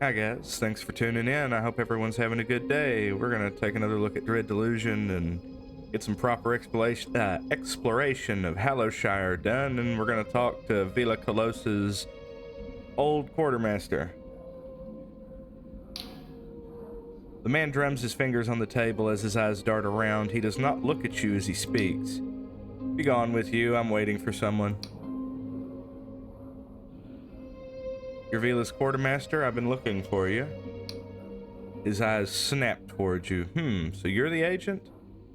Hi guys, thanks for tuning in. I hope everyone's having a good day. We're gonna take another look at Delusion and get some proper exploration of Hallowshire done, and we're gonna talk to Vela Colos's old quartermaster. The man drums his fingers on the table as his eyes dart around. He does not look at you as he speaks. Be gone with you, I'm waiting for someone. You're Vela's quartermaster? I've been looking for you. His eyes snap towards you. So you're the agent?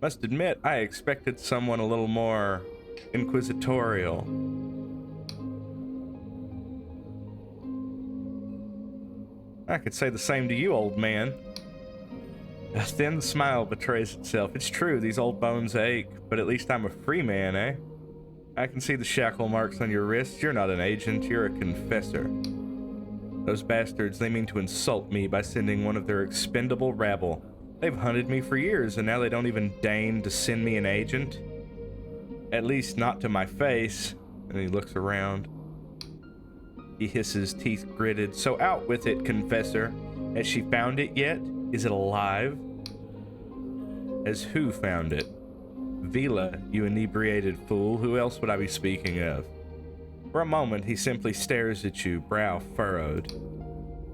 Must admit, I expected someone a little more inquisitorial. I could say the same to you, old man. A thin smile betrays itself. It's true, these old bones ache, but at least I'm a free man, eh? I can see the shackle marks on your wrists. You're not an agent, you're a confessor. Those bastards, they mean to insult me by sending one of their expendable rabble. They've hunted me for years, and now they don't even deign to send me an agent. At least not to my face. And he looks around. He hisses, teeth gritted. So out with it, confessor. Has she found it yet? Is it alive? As who found it? Vela, you inebriated fool. Who else would I be speaking of? For a moment, he simply stares at you, brow furrowed.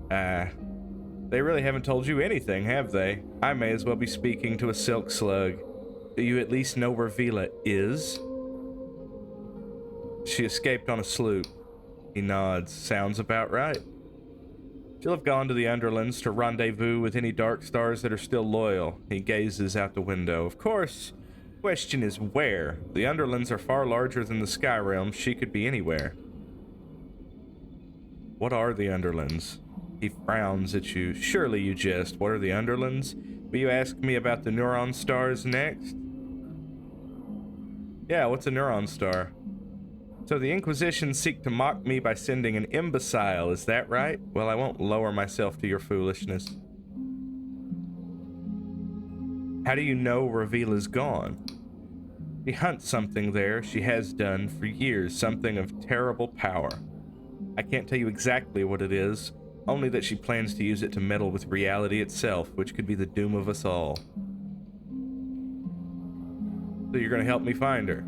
They really haven't told you anything, have they? I may as well be speaking to a silk slug. Do you at least know where Vela is? She escaped on a sloop. He nods. Sounds about right. She'll have gone to the Underlands to rendezvous with any dark stars that are still loyal. He gazes out the window. Of course. Question is where? The Underlands are far larger than the Sky Realm. She could be anywhere. What are the Underlands? He frowns at you. Surely you jest. What are the Underlands? Will you ask me about the Neuron Stars next? Yeah, what's a Neuron Star? So the Inquisition seek to mock me by sending an imbecile, is that right? Well, I won't lower myself to your foolishness. How do you know where Vela's gone? She hunts something there, she has done for years, something of terrible power. I can't tell you exactly what it is, only that she plans to use it to meddle with reality itself, which could be the doom of us all. So you're gonna help me find her?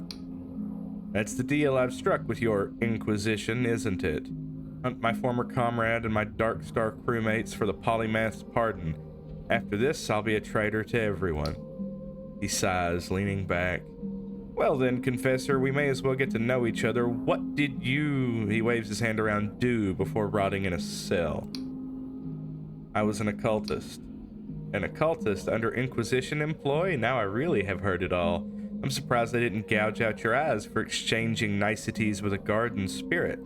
That's the deal I've struck with your Inquisition, isn't it? Hunt my former comrade and my Dark Star crewmates for the polymath's pardon. After this, I'll be a traitor to everyone. He sighs, leaning back. Well then, confessor, we may as well get to know each other. What did you, he waves his hand around, do before rotting in a cell? I was an occultist. An occultist under Inquisition employ? Now I really have heard it all. I'm surprised they didn't gouge out your eyes for exchanging niceties with a garden spirit.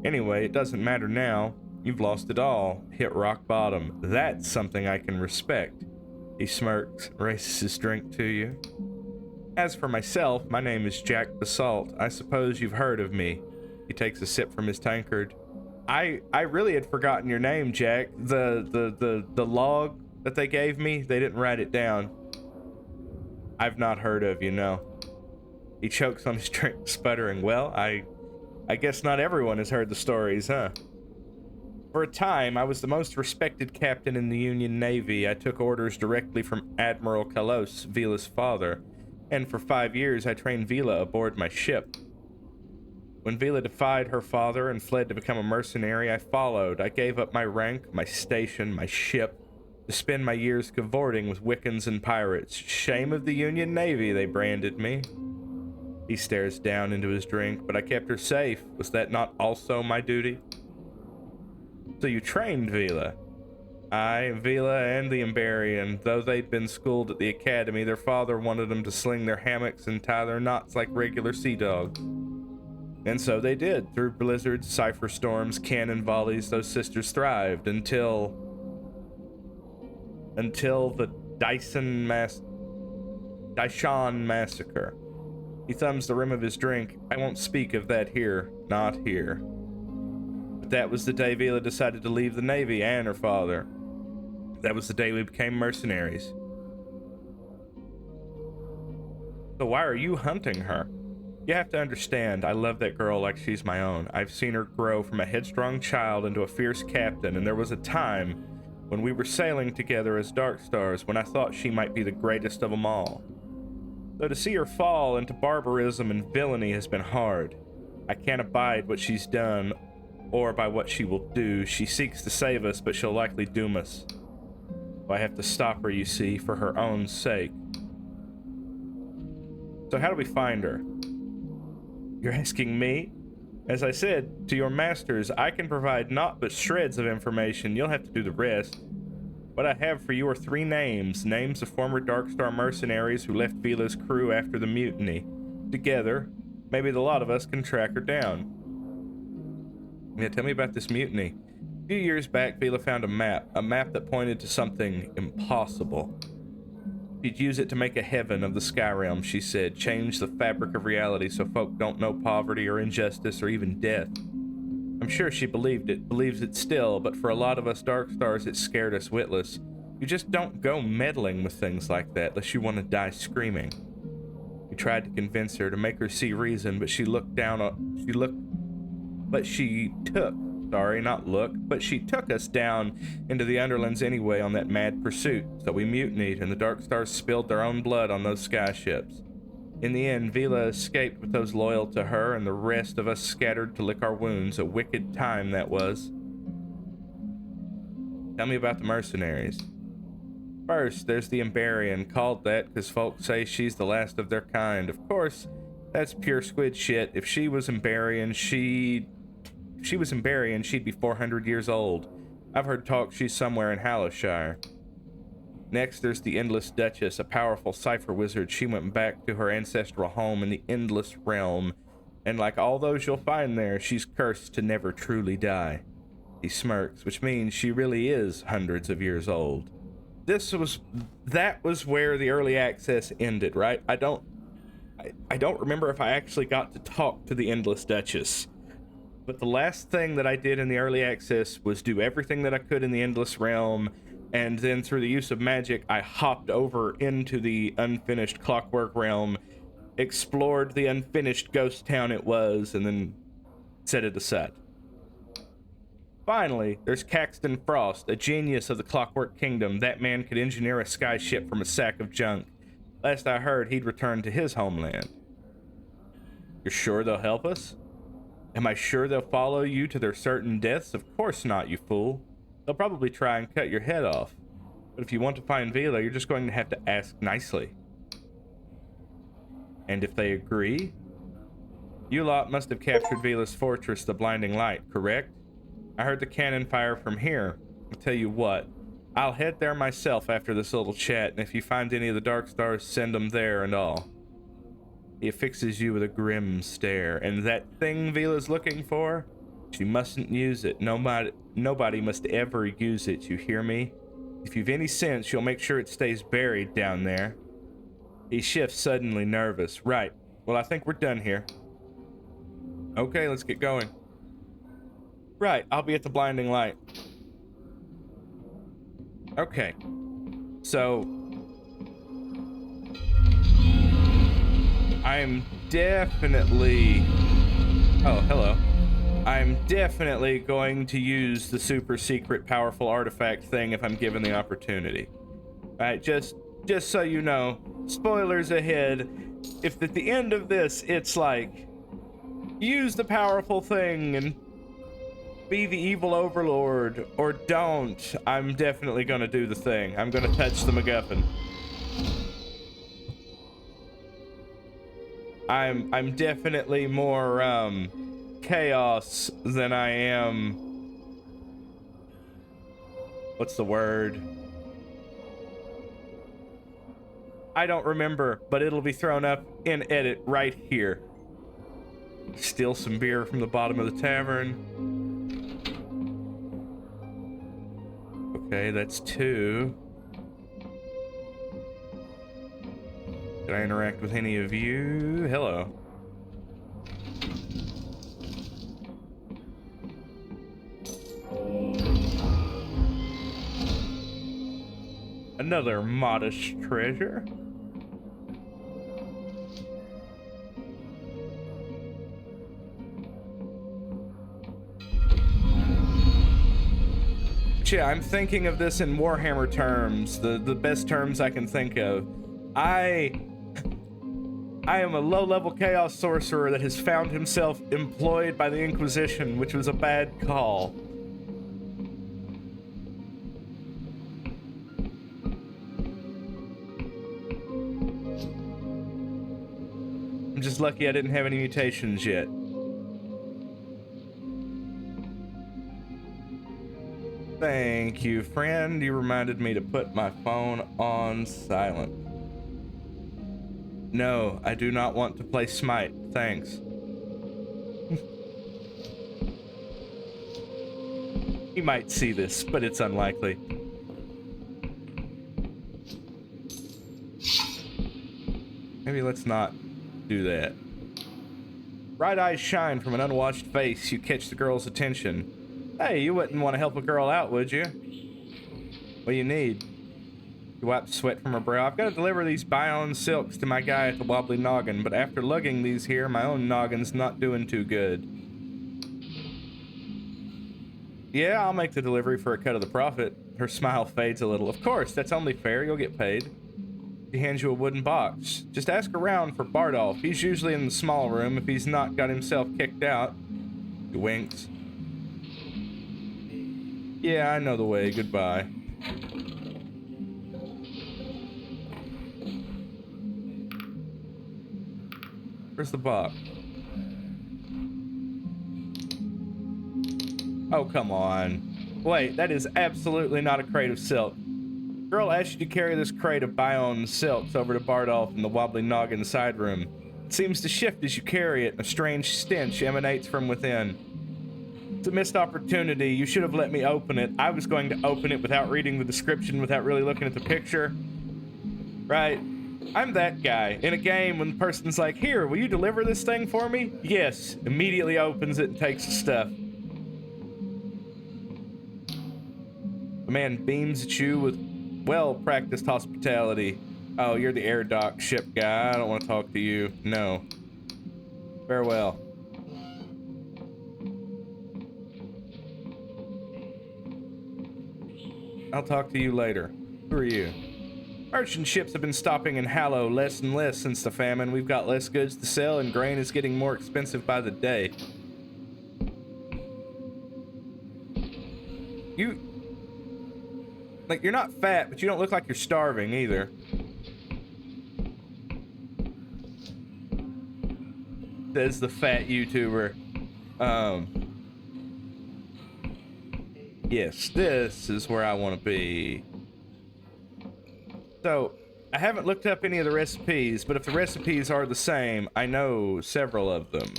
Anyway, it doesn't matter now. You've lost it all. Hit rock bottom. That's something I can respect. He smirks, raises his drink to you. As for myself, my name is Jack Basalt. I suppose you've heard of me. He takes a sip from his tankard. I really had forgotten your name, Jack. The log that they gave me, they didn't write it down. I've not heard of you, no. He chokes on his drink, sputtering. Well, I guess not everyone has heard the stories, huh? For a time, I was the most respected captain in the Union Navy. I took orders directly from Admiral Kalos, Vela's father, and for 5 years I trained Vela aboard my ship. When Vela defied her father and fled to become a mercenary, I followed. I gave up my rank, my station, my ship, to spend my years cavorting with Wiccans and pirates. Shame of the Union Navy, they branded me. He stares down into his drink. But I kept her safe. Was that not also my duty? So you trained Vela? I, Vela, and the Emberian. Though they'd been schooled at the academy, their father wanted them to sling their hammocks and tie their knots like regular sea dogs. And so they did. Through blizzards, cipher storms, cannon volleys, those sisters thrived until the Dyson massacre. He thumbs the rim of his drink. I won't speak of that here. Not here. But that was the day Vela decided to leave the Navy and her father. That was the day we became mercenaries. So why are you hunting her? You have to understand, I love that girl like she's my own. I've seen her grow from a headstrong child into a fierce captain, and there was a time when we were sailing together as Dark Stars when I thought she might be the greatest of them all. Though to see her fall into barbarism and villainy has been hard. I can't abide what she's done or by what she will do. She seeks to save us, but she'll likely doom us. I have to stop her, you see, for her own sake. So how do we find her? You're asking me? As I said to your masters, I can provide naught but shreds of information. You'll have to do the rest. What I have for you are 3 names. Names of former Darkstar mercenaries who left Vela's crew after the mutiny. Together, maybe the lot of us can track her down. Yeah, tell me about this mutiny. A few years back, Vela found a map that pointed to something impossible. She'd use it to make a heaven of the Sky Realm, she said, change the fabric of reality so folk don't know poverty or injustice or even death. I'm sure she believes it still, but for a lot of us Dark Stars, it scared us witless. You just don't go meddling with things like that unless you want to die screaming. We tried to convince her, to make her see reason, but she took us down into the Underlands anyway on that mad pursuit, so we mutinied, and the Dark Stars spilled their own blood on those sky ships. In the end, Vela escaped with those loyal to her, and the rest of us scattered to lick our wounds. A wicked time that was. Tell me about the mercenaries. First, there's the Emberian, called that because folks say she's the last of their kind. Of course, that's pure squid shit. If she was Emberian, she'd be 400 years old. I've heard talk she's somewhere in Hallowshire. Next, there's the Endless Duchess, a powerful cipher wizard. She went back to her ancestral home in the Endless Realm, and like all those you'll find there, she's cursed to never truly die. He smirks, which means she really is hundreds of years old. That was where the early access ended, right? I don't remember if I actually got to talk to the Endless Duchess. But the last thing that I did in the early access was do everything that I could in the Endless Realm, and then through the use of magic, I hopped over into the unfinished Clockwork Realm, explored the unfinished ghost town it was, and then set it aside. Finally, there's Caxton Frost, a genius of the Clockwork Kingdom. That man could engineer a sky ship from a sack of junk. Last I heard, he'd returned to his homeland. You're sure they'll help us? Am I sure they'll follow you to their certain deaths? Of course not, you fool. They'll probably try and cut your head off. But if you want to find Vela, you're just going to have to ask nicely. And if they agree? You lot must have captured Vela's fortress, the Blinding Light, correct? I heard the cannon fire from here. I'll tell you what, I'll head there myself after this little chat, and if you find any of the Dark Stars, send them there and all. He affixes you with a grim stare. And that thing Vela's looking for? She mustn't use it. Nobody must ever use it, you hear me? If you've any sense, you'll make sure it stays buried down there. He shifts, suddenly nervous. Right. Well, I think we're done here. Okay, let's get going. Right, I'll be at the Blinding Light. Okay. So I'm definitely... Oh, hello. I'm definitely going to use the super secret powerful artifact thing if I'm given the opportunity. Alright, just so you know, spoilers ahead. If at the end of this it's like, use the powerful thing and be the evil overlord, or don't, I'm definitely gonna do the thing. I'm gonna touch the MacGuffin. I'm definitely more chaos than I am, what's the word? I don't remember, but it'll be thrown up in edit right here. Steal some beer from the bottom of the tavern. Okay, that's 2. Did I interact with any of you? Hello. Another modest treasure. gotcha. I'm thinking of this in Warhammer terms, the best terms I can think of. I am a low-level chaos sorcerer that has found himself employed by the Inquisition, which was a bad call. I'm just lucky I didn't have any mutations yet. Thank you, friend. You reminded me to put my phone on silent. No, I do not want to play Smite. Thanks. He might see this, but it's unlikely. Maybe let's not do that. Bright eyes shine from an unwashed face. You catch the girl's attention. Hey, you wouldn't want to help a girl out, would you? What do you need? You wipe sweat from her brow. I've got to deliver these Bion silks to my guy at the Wobbly Noggin, but after lugging these here, my own noggin's not doing too good. Yeah, I'll make the delivery for a cut of the profit. Her smile fades a little. Of course, that's only fair. You'll get paid. She hands you a wooden box. Just ask around for Bardolph. He's usually in the small room if he's not got himself kicked out. He winks. Yeah, I know the way. Goodbye. Where's the box? Oh, come on. Wait, that is absolutely not a crate of silk. Girl asked you to carry this crate of Bion silks over to Bardolph in the Wobbly Noggin side room. It seems to shift as you carry it, and a strange stench emanates from within. It's a missed opportunity. You should have let me open it. I was going to open it without reading the description, without really looking at the picture. Right? I'm that guy. In a game, when the person's like, here, will you deliver this thing for me? Yes. Immediately opens it and takes the stuff. The man beams at you with well-practiced hospitality. Oh, you're the air dock ship guy. I don't want to talk to you. No. Farewell. I'll talk to you later. Who are you? Merchant ships have been stopping in Hallow less and less since the famine. We've got less goods to sell, and grain is getting more expensive by the day. You're not fat, but you don't look like you're starving either. Says the fat YouTuber. Yes, this is where I want to be. So, I haven't looked up any of the recipes, but if the recipes are the same, I know several of them.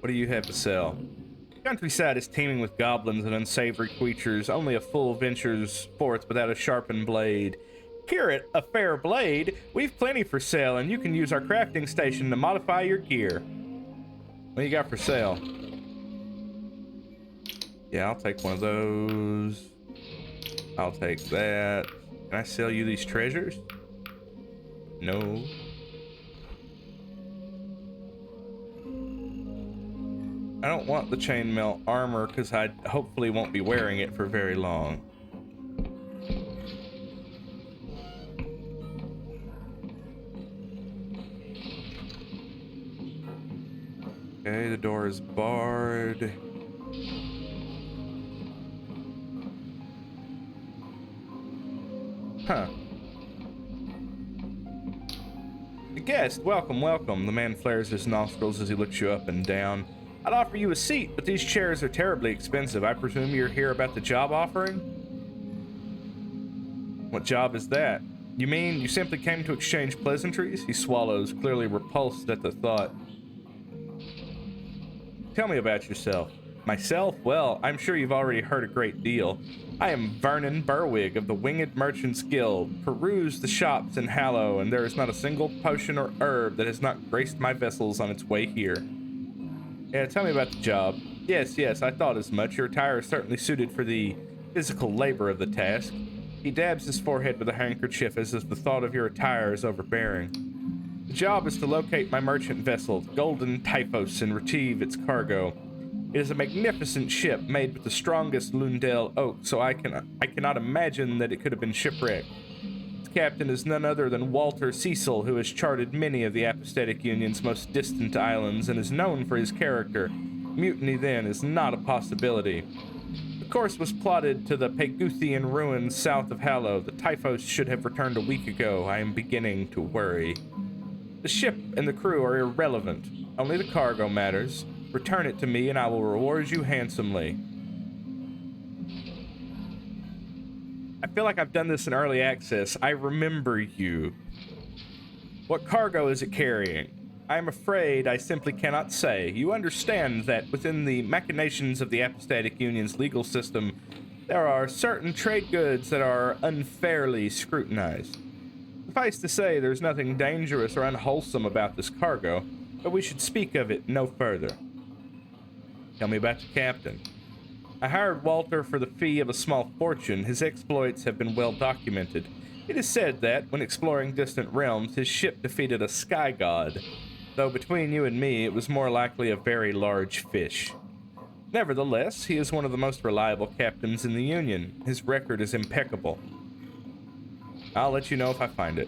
What do you have to sell? The countryside is teeming with goblins and unsavory creatures. Only a fool ventures forth without a sharpened blade. Curate, a fair blade? We've plenty for sale, and you can use our crafting station to modify your gear. What do you got for sale? Yeah, I'll take one of those. I'll take that. Can I sell you these treasures? No. I don't want the chainmail armor because I hopefully won't be wearing it for very long. Okay, the door is barred. Huh. A guest, welcome, welcome. The man flares his nostrils as he looks you up and down. I'd offer you a seat, but these chairs are terribly expensive. I presume you're here about the job offering? What job is that? You mean you simply came to exchange pleasantries? He swallows, clearly repulsed at the thought. Tell me about yourself. Myself? Well, I'm sure you've already heard a great deal. I am Vernon Berwig of the Winged Merchants Guild. Peruse the shops in Hallow, and there is not a single potion or herb that has not graced my vessels on its way here. Yeah, tell me about the job. Yes, I thought as much. Your attire is certainly suited for the physical labor of the task. He dabs his forehead with a handkerchief as if the thought of your attire is overbearing. The job is to locate my merchant vessel, the Golden Typhos, and retrieve its cargo. It is a magnificent ship made with the strongest Lundell oak, so I cannot imagine that it could have been shipwrecked. Its captain is none other than Walter Cecil, who has charted many of the Apostatic Union's most distant islands and is known for his character. Mutiny, then, is not a possibility. The course was plotted to the Peguthian ruins south of Hallow. The Typhos should have returned a week ago. I am beginning to worry. The ship and the crew are irrelevant. Only the cargo matters. Return it to me and I will reward you handsomely. I feel like I've done this in early access. I remember you. What cargo is it carrying? I am afraid I simply cannot say. You understand that within the machinations of the Apostatic Union's legal system, there are certain trade goods that are unfairly scrutinized. Suffice to say, there's nothing dangerous or unwholesome about this cargo, but we should speak of it no further. Tell me about the captain. I hired Walter for the fee of a small fortune. His exploits have been well documented. It is said that, when exploring distant realms, his ship defeated a sky god, though between you and me, it was more likely a very large fish. Nevertheless, he is one of the most reliable captains in the Union. His record is impeccable. I'll let you know if I find it.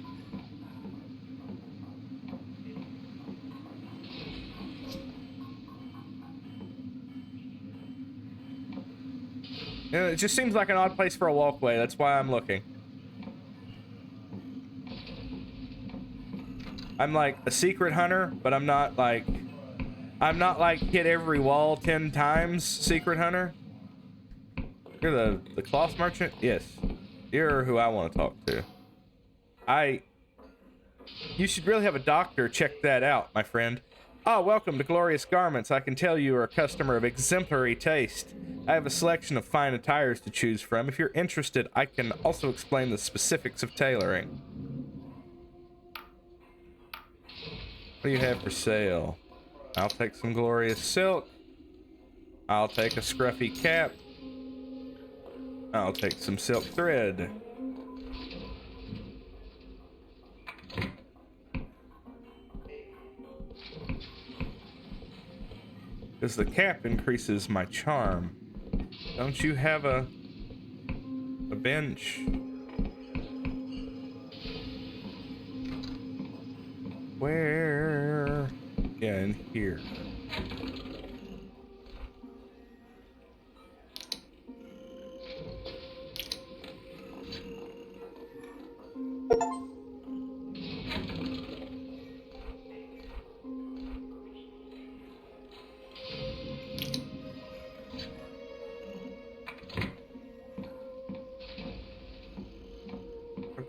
You know, it just seems like an odd place for a walkway. That's why I'm looking. I'm like a secret hunter, but I'm not like hit every wall 10 times secret hunter. You're the cloth merchant? Yes. You're who I want to talk to. You should really have a doctor check that out, my friend. Ah, welcome to Glorious Garments. I can tell you are a customer of exemplary taste. I have a selection of fine attires to choose from. If you're interested, I can also explain the specifics of tailoring. What do you have for sale? I'll take some glorious silk. I'll take a scruffy cap. I'll take some silk thread. Because the cap increases my charm. Don't you have a bench? Where? Yeah, in here.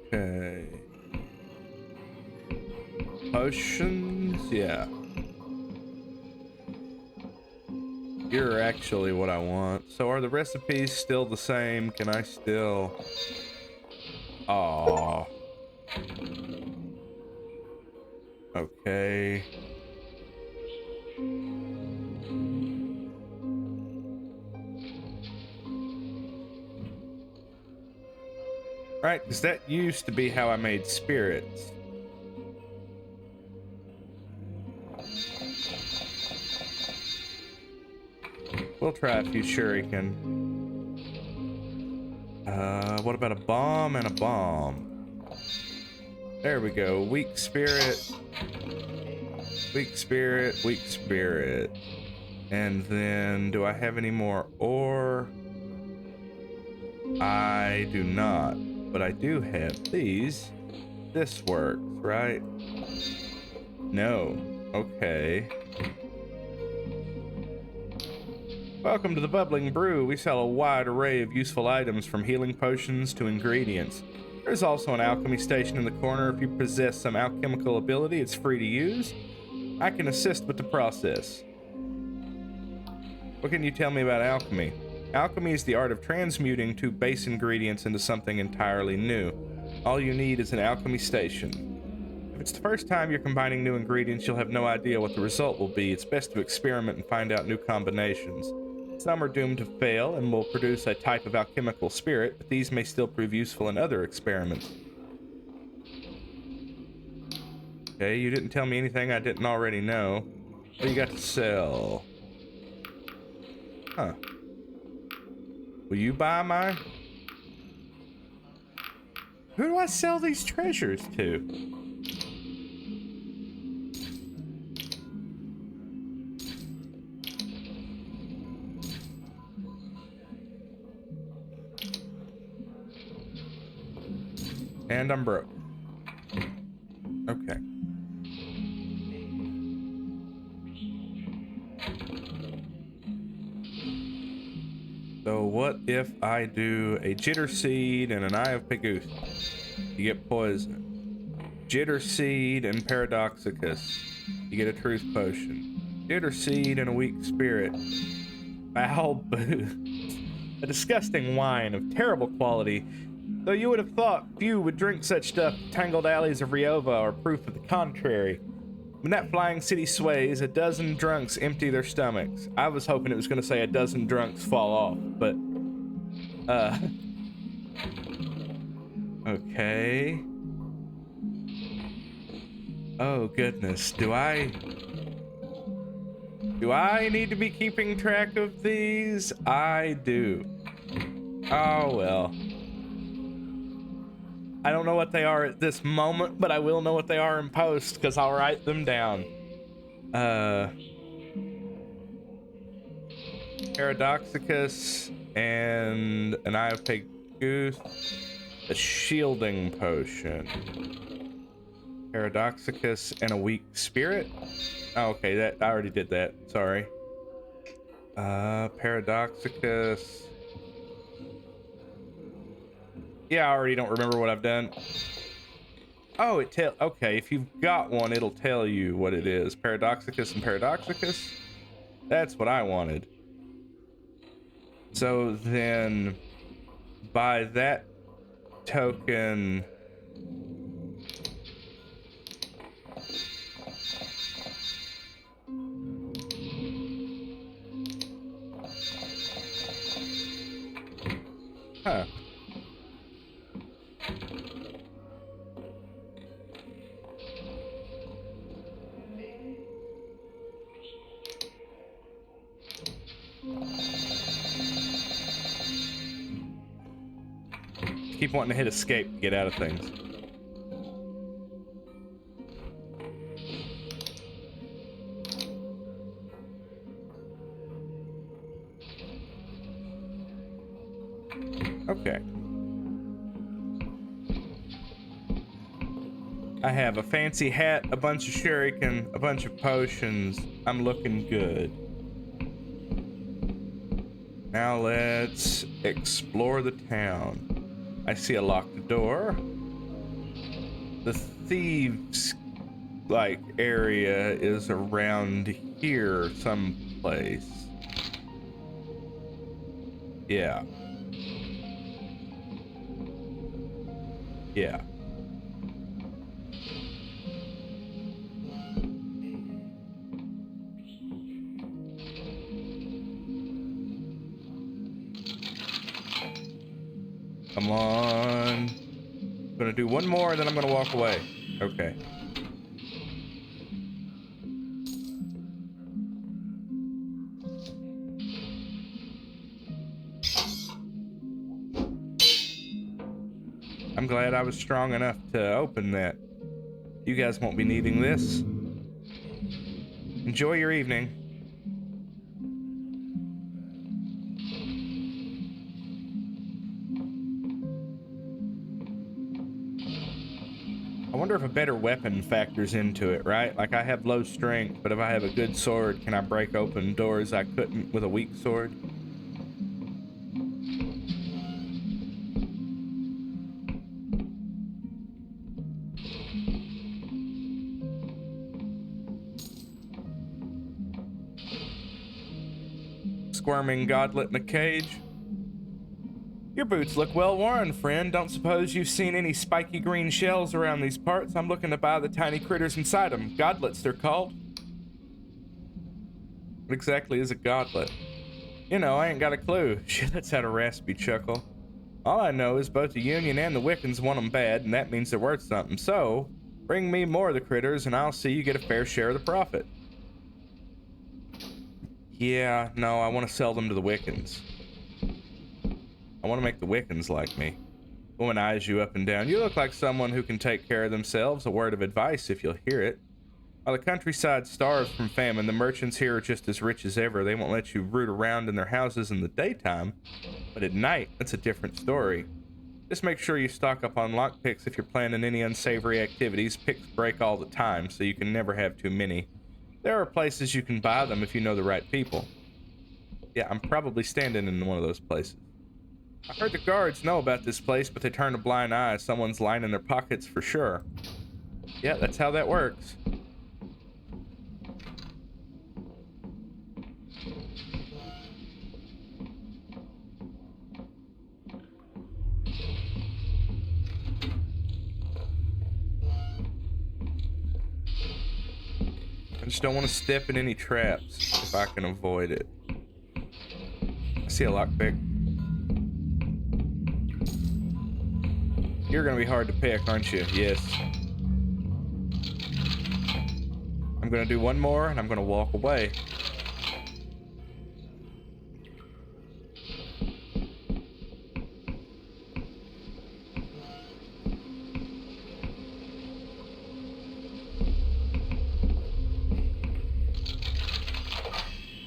Okay. Potions? Yeah. You're actually what I want. So are the recipes still the same? Can I still... Aww. Okay. Right, because that used to be how I made spirits. We'll try a few shuriken. What about a bomb and a bomb? There we go. Weak spirit. Weak spirit. Weak spirit. And then, do I have any more ore? I do not. But I do have these. This works, right? No. Okay. Welcome to the Bubbling Brew. We sell a wide array of useful items from healing potions to ingredients. There's also an alchemy station in the corner. If you possess some alchemical ability, it's free to use. I can assist with the process. What can you tell me about alchemy? Alchemy is the art of transmuting two base ingredients into something entirely new. All you need is an alchemy station. If it's the first time you're combining new ingredients, you'll have no idea what the result will be. It's best to experiment and find out new combinations. Some are doomed to fail and will produce a type of alchemical spirit, but these may still prove useful in other experiments. Okay, you didn't tell me anything I didn't already know. What do you got to sell? Huh. Will you buy my... Who do I sell these treasures to? And I'm broke. Okay. So what if I do a jitter seed and an eye of Pagoose? You get poison. Jitter seed and paradoxicus. You get a truth potion. Jitter seed and a weak spirit. Foul booze. A disgusting wine of terrible quality. Though you would have thought few would drink such stuff, tangled alleys of Riova are proof of the contrary. When that flying city sways, a dozen drunks empty their stomachs. I was hoping it was going to say a dozen drunks fall off, but... Okay. Oh, goodness. Do I need to be keeping track of these? I do. Oh, well. I don't know what they are at this moment, but I will know what they are in post, because I'll write them down. Paradoxicus and an Eye of Pagoose. A shielding potion. Paradoxicus and a weak spirit? Oh, okay, that I already did that. Sorry. Paradoxicus. Yeah, I already don't remember what I've done. Oh, okay, if you've got one, it'll tell you what it is. Paradoxicus and Paradoxicus? That's what I wanted. So then, by that token... Huh. Keep wanting to hit escape to get out of things. Okay. I have a fancy hat, a bunch of shuriken, a bunch of potions. I'm looking good. Now let's explore the town. I see a locked door. The thieves, like, area is around here someplace. Yeah. Yeah. Come on. I'm gonna do one more and then I'm gonna walk away. Okay. I'm glad I was strong enough to open that. You guys won't be needing this. Enjoy your evening. I wonder if a better weapon factors into it, right? Like, I have low strength, but if I have a good sword, can I break open doors I couldn't with a weak sword? Squirming godlet in a cage. Your boots look well worn, friend. Don't suppose you've seen any spiky green shells around these parts? I'm looking to buy the tiny critters inside them. Godlets, they're called. What exactly is a godlet? You know, I ain't got a clue. Shit, that's had a raspy chuckle. All I know is both the Union and the Wiccans want them bad, and that means they're worth something. So, Bring me more of the critters, and I'll see you get a fair share of the profit. Yeah, no, I want to sell them to the Wiccans. I want to make the Wiccans like me. The woman eyes you up and down. You look like someone who can take care of themselves. A word of advice if you'll hear it. While the countryside starves from famine, the merchants here are just as rich as ever. They won't let you root around in their houses in the daytime, but at night, that's a different story. Just make sure you stock up on lockpicks if you're planning any unsavory activities. Picks break all the time, so you can never have too many. There are places you can buy them if you know the right people. Yeah, I'm probably standing in one of those places. I heard the guards know about this place, but they turn a blind eye. Someone's lining their pockets for sure. Yeah, that's how that works. I just don't want to step in any traps if I can avoid it. I see a lockpick. You're gonna be hard to pick, aren't you? Yes. I'm gonna do one more and I'm gonna walk away.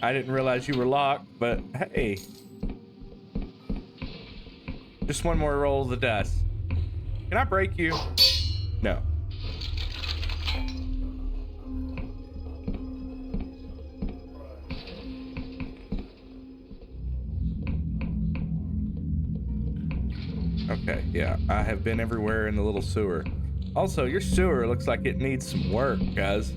I didn't realize you were locked, but hey. Just one more roll of the dice. Can I break you? No. Okay, yeah, I have been everywhere in the little sewer. Also, your sewer looks like it needs some work, guys.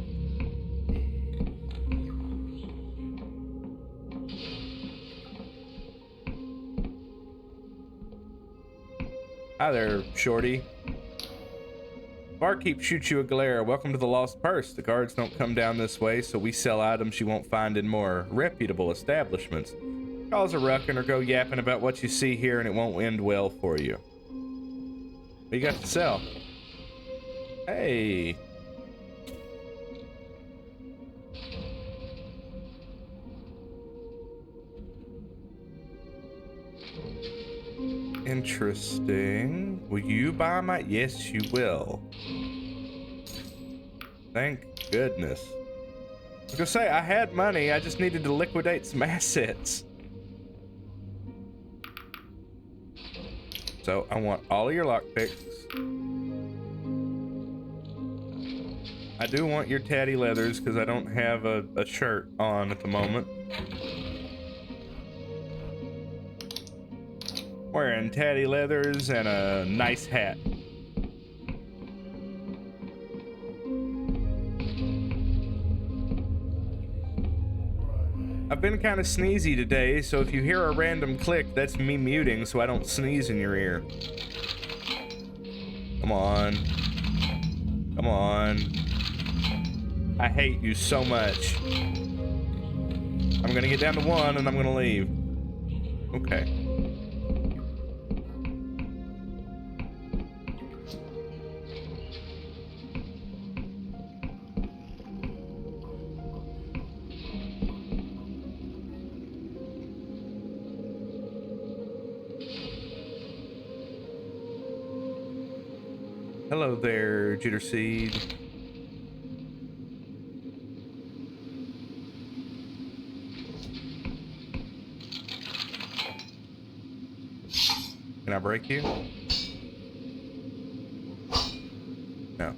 Hi there, shorty. Barkeep shoots you a glare. Welcome to the Lost Purse. The guards don't come down this way, so we sell items you won't find in more reputable establishments. Cause a ruckin' or go yapping about what you see here and it won't end well for you. What you got to sell? Hey. Interesting. Will you buy my... Yes, you will. Thank goodness. I was gonna say, I had money. I just needed to liquidate some assets. So, I want all of your lockpicks. I do want your tatty leathers because I don't have a shirt on at the moment. Wearing tatty leathers and a nice hat. I've been kind of sneezy today, so if you hear a random click, that's me muting so I don't sneeze in your ear. Come on. Come on. I hate you so much. I'm gonna get down to 1 and I'm gonna leave. Okay. Hello there, Jitter Seed. Can I break you? No.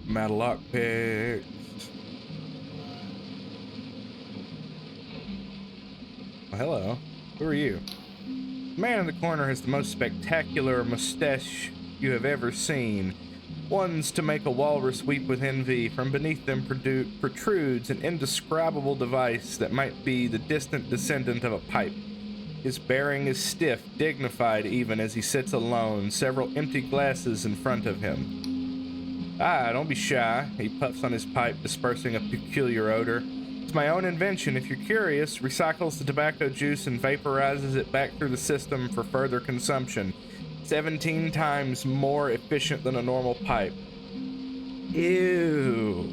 I'm out of lockpicks. Well, hello. Who are you? The man in the corner has the most spectacular mustache you have ever seen. Ones to make a walrus weep with envy. From beneath them protrudes an indescribable device that might be the distant descendant of a pipe. His bearing is stiff, dignified even as he sits alone, several empty glasses in front of him. Ah, don't be shy. He puffs on his pipe, dispersing a peculiar odor. It's my own invention. If you're curious, recycles the tobacco juice and vaporizes it back through the system for further consumption. 17 times more efficient than a normal pipe. Ew.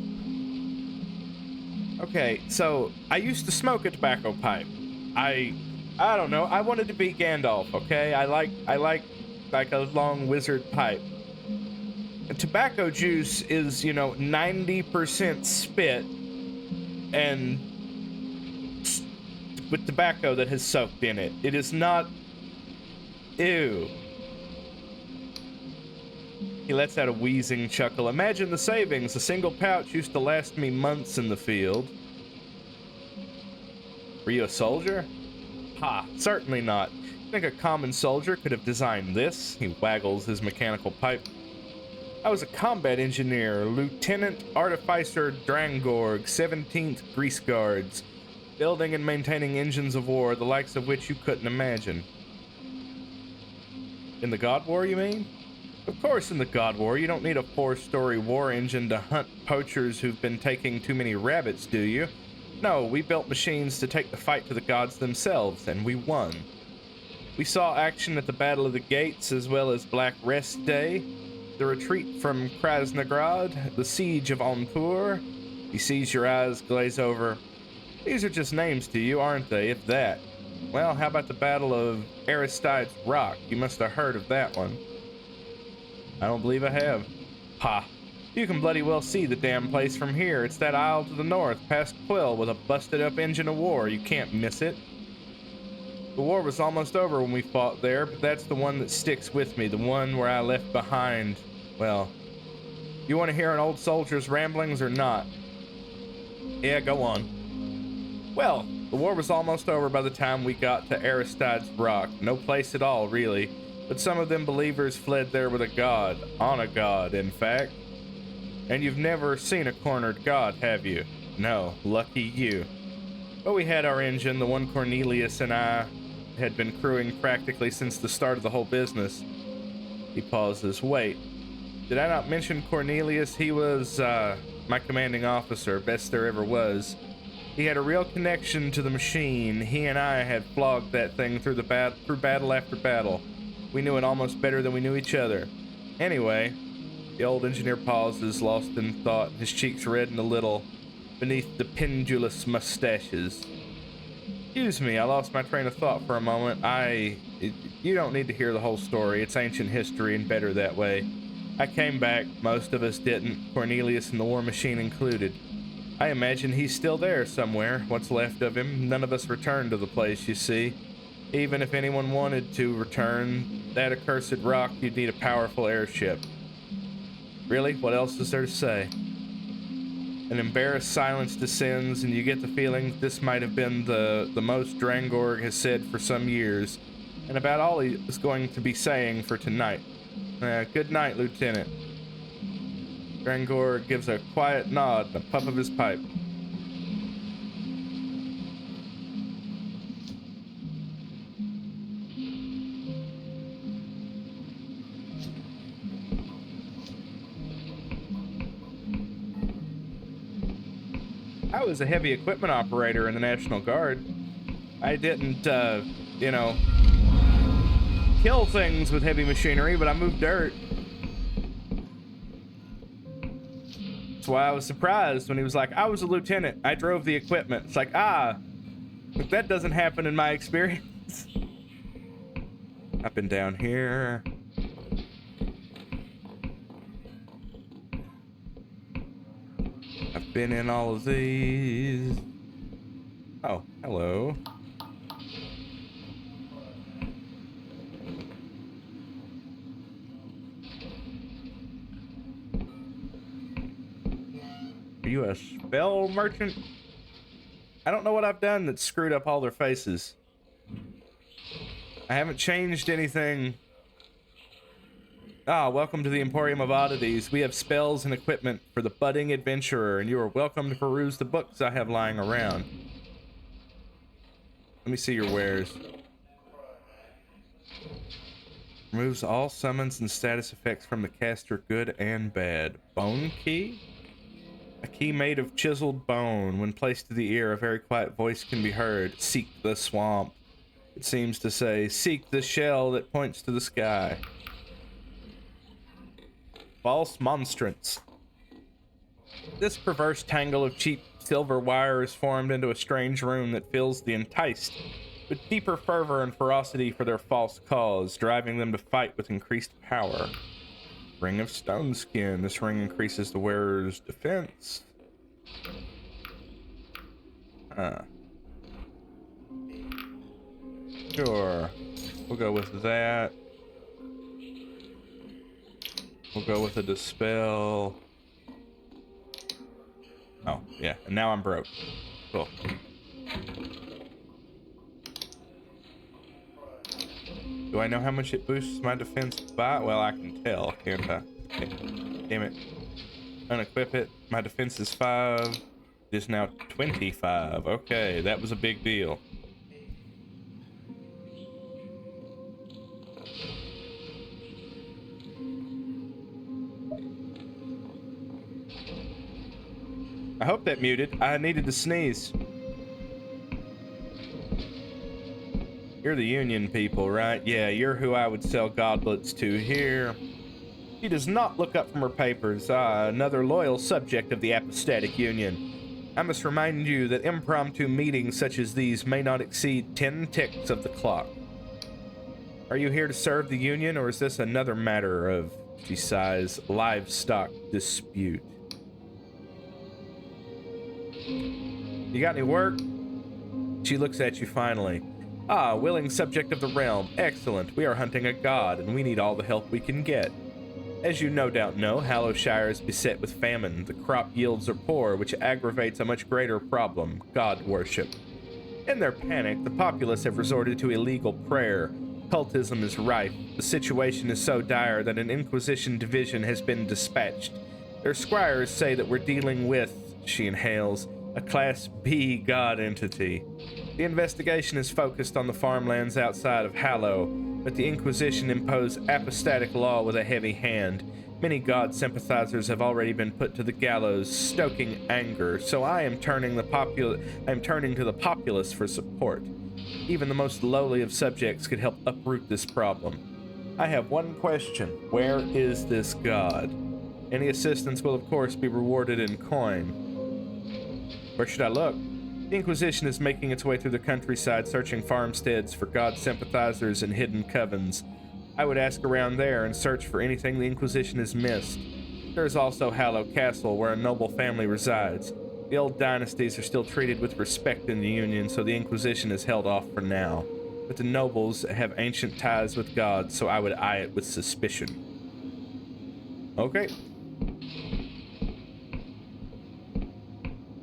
Okay, so I used to smoke a tobacco pipe. I don't know. I wanted to be Gandalf, okay? I like a long wizard pipe. Tobacco juice is, 90% spit and with tobacco that has soaked in it. It is not. Ew. He lets out a wheezing chuckle. Imagine the savings. A single pouch used to last me months in the field. Were you a soldier? Ha, certainly not. You think a common soldier could have designed this? He waggles his mechanical pipe. I was a combat engineer, Lieutenant Artificer Drangorg, 17th Grease Guards, building and maintaining engines of war, the likes of which you couldn't imagine. In the God War, you mean? Of course, in the God War, you don't need a 4-story war engine to hunt poachers who've been taking too many rabbits, do you? No, we built machines to take the fight to the gods themselves, and we won. We saw action at the Battle of the Gates, as well as Black Rest Day, the retreat from Krasnograd, the siege of Onpur. He sees your eyes glaze over. These are just names to you, aren't they, if that? Well, how about the Battle of Aristide's Rock? You must have heard of that one. I don't believe I have. Ha. You can bloody well see the damn place from here. It's that isle to the north, past Quill, with a busted-up engine of war. You can't miss it. The war was almost over when we fought there, but that's the one that sticks with me, the one where I left behind. Well, you want to hear an old soldier's ramblings or not? Yeah, go on. Well, the war was almost over by the time we got to Aristide's Rock. No place at all, really. But some of them believers fled there with a god. On a god, in fact. And you've never seen a cornered god, have you? No, lucky you. But we had our engine, the one Cornelius and I had been crewing practically since the start of the whole business. He pauses. Wait, did I not mention Cornelius? He was, my commanding officer, best there ever was. He had a real connection to the machine. He and I had flogged that thing through battle after battle. We knew it almost better than we knew each other. Anyway, the old engineer pauses, lost in thought, his cheeks redden a little beneath the pendulous mustaches. Excuse me, I lost my train of thought for a moment. You don't need to hear the whole story. It's ancient history and better that way. I came back, most of us didn't, Cornelius and the war machine included. I imagine he's still there somewhere, what's left of him. None of us returned to the place, you see. Even if anyone wanted to return, that accursed rock, you'd need a powerful airship. Really? What else is there to say? An embarrassed silence descends, and you get the feeling this might have been the most Drangorg has said for some years, and about all he is going to be saying for tonight. Good night, Lieutenant. Drangorg gives a quiet nod and a puff of his pipe. I was a heavy equipment operator in the National Guard. I didn't, kill things with heavy machinery, but I moved dirt. That's why I was surprised when he was like, I was a lieutenant. I drove the equipment. It's like, but that doesn't happen in my experience. Up and down here. I've been in all of these. Oh, hello. Are you a spell merchant? I don't know what I've done that screwed up all their faces. I haven't changed anything. Welcome to the Emporium of Oddities. We have spells and equipment for the budding adventurer, and you are welcome to peruse the books I have lying around. Let me see your wares. Removes all summons and status effects from the caster, good and bad. Bone key? A key made of chiseled bone. When placed to the ear, a very quiet voice can be heard. Seek the swamp. It seems to say, seek the shell that points to the sky. False monstrance. This perverse tangle of cheap silver wire is formed into a strange rune that fills the enticed with deeper fervor and ferocity for their false cause, driving them to fight with increased power. Ring of stone skin. This ring increases the wearer's defense. Sure. We'll go with that. We'll go with a dispel. Oh, yeah. And now I'm broke. Cool. Do I know how much it boosts my defense by? Well, I can tell, can't I? Okay. Damn it. Unequip it. My defense is 5. It is now 25. Okay, that was a big deal. I hope that muted. I needed to sneeze. You're the Union people, right? Yeah, you're who I would sell goblets to here. She does not look up from her papers. Another loyal subject of the Apostatic Union. I must remind you that impromptu meetings such as these may not exceed 10 ticks of the clock. Are you here to serve the Union, or is this another matter of, she sighs, livestock dispute? You got any work? She looks at you finally. Ah, willing subject of the realm. Excellent. We are hunting a god, and we need all the help we can get. As you no doubt know, Hallowshire is beset with famine. The crop yields are poor, which aggravates a much greater problem, god worship. In their panic, the populace have resorted to illegal prayer. Cultism is rife. The situation is so dire that an Inquisition division has been dispatched. Their squires say that we're dealing with, she inhales, a Class B god entity. The investigation is focused on the farmlands outside of Hallow, but the Inquisition impose apostatic law with a heavy hand. Many god sympathizers have already been put to the gallows, stoking anger, so I am turning to the populace for support. Even the most lowly of subjects could help uproot this problem. I have one question. Where is this god? Any assistance will of course be rewarded in coin. Where should I look? The Inquisition is making its way through the countryside, searching farmsteads for god sympathizers and hidden covens. I would ask around there and search for anything the Inquisition has missed. There is also Hallow Castle, where a noble family resides. The old dynasties are still treated with respect in the Union, so the Inquisition is held off for now. But the nobles have ancient ties with God, so I would eye it with suspicion. Okay.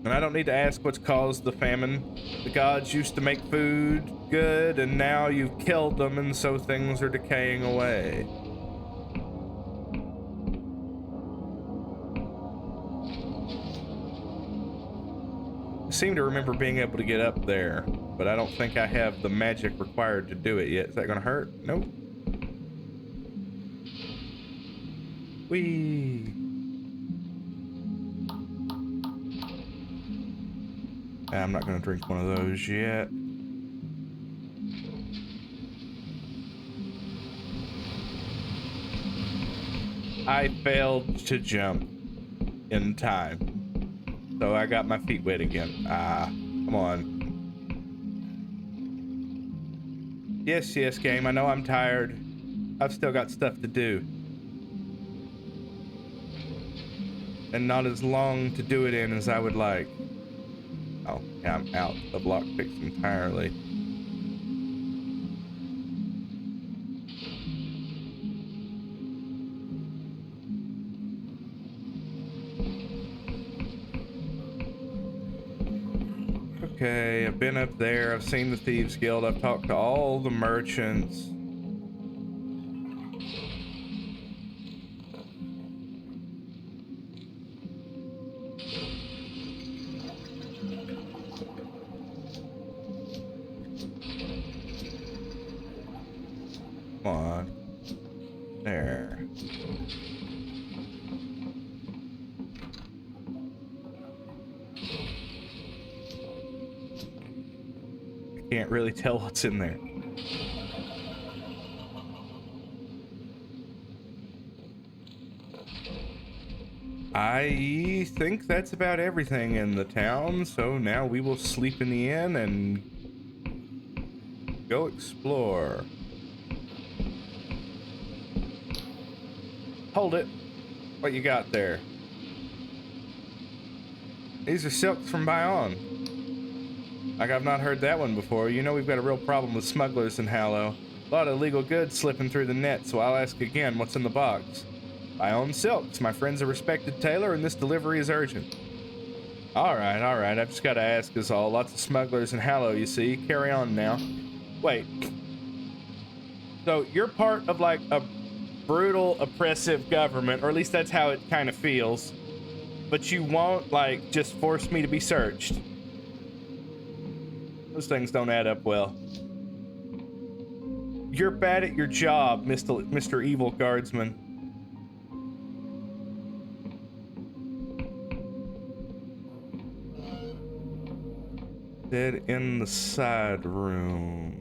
And I don't need to ask what's caused the famine. The gods used to make food good, and now you've killed them, and so things are decaying away. I seem to remember being able to get up there, but I don't think I have the magic required to do it yet. Is that gonna hurt? Nope. Whee! I'm not gonna drink one of those yet. I failed to jump in time, so I got my feet wet again. Come on. Yes, game, I know I'm tired. I've still got stuff to do. And not as long to do it in as I would like. Oh, yeah, I'm out of lockpicks entirely. Okay, I've been up there. I've seen the Thieves Guild. I've talked to all the merchants. Come on. There. I can't really tell what's in there. I think that's about everything in the town, so now we will sleep in the inn and go explore. Hold it. What you got there? These are silks from Bayonne. Like, I've not heard that one before. You know we've got a real problem with smugglers in Hallow. A lot of illegal goods slipping through the net, so I'll ask again, what's in the box? Bayonne silks. My friend's a respected tailor, and this delivery is urgent. All right. I've just got to ask is all. Lots of smugglers in Hallow, you see. Carry on now. Wait. So you're part of, like, a brutal, oppressive government, or at least that's how it kind of feels. But you won't, like, just force me to be searched. Those things don't add up well. You're bad at your job, Mr. Evil Guardsman. Dead in the side room.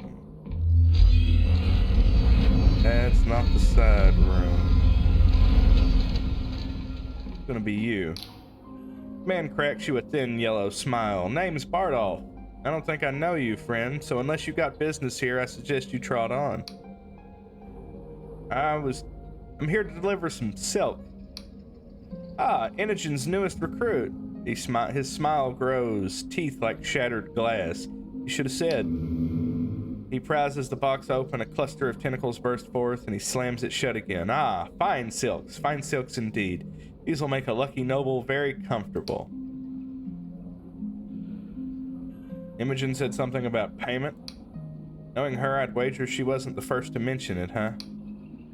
That's not the side room. It's gonna be you. Man cracks you a thin yellow smile. Name's Bardolph. I don't think I know you, friend, so unless you got business here, I suggest you trot on. I'm here to deliver some silk. Ah, Inogen's newest recruit. His smile grows, teeth like shattered glass. You should have said. He prizes the box open, a cluster of tentacles burst forth, and he slams it shut again. Ah, fine silks indeed. These will make a lucky noble very comfortable. Imogen said something about payment. Knowing her, I'd wager she wasn't the first to mention it, huh?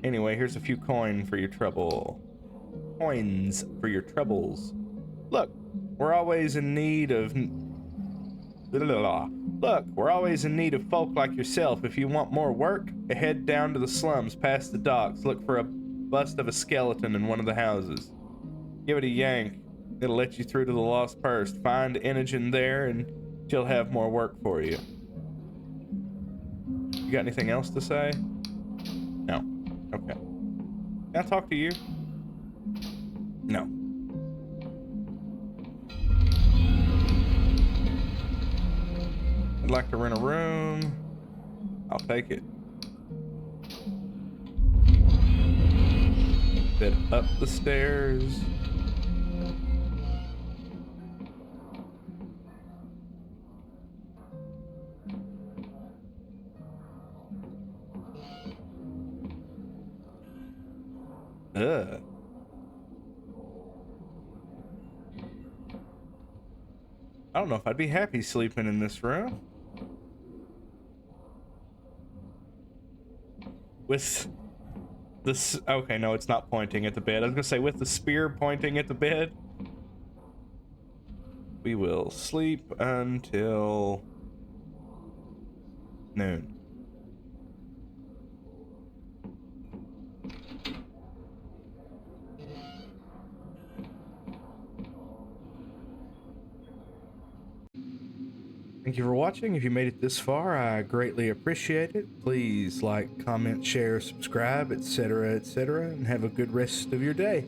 Anyway, here's a few coins for your trouble. Coins for your troubles. Look, we're always in need of... Look, we're always in need of folk like yourself. If you want more work, head down to the slums past the docks. Look for a bust of a skeleton in one of the houses. Give it a yank. It'll let you through to the lost purse. Find Inogen there and she'll have more work for you. You got anything else to say? No. Okay. Can I talk to you? No. I'd like to rent a room. I'll take it. Bit up the stairs. Ugh. I don't know if I'd be happy sleeping in this room. With this, okay, no, it's not pointing at the bed. I was gonna say with the spear pointing at the bed. We will sleep until noon. Thank you for watching. If you made it this far, I greatly appreciate it. Please like, comment, share, subscribe, etc., etc., and have a good rest of your day.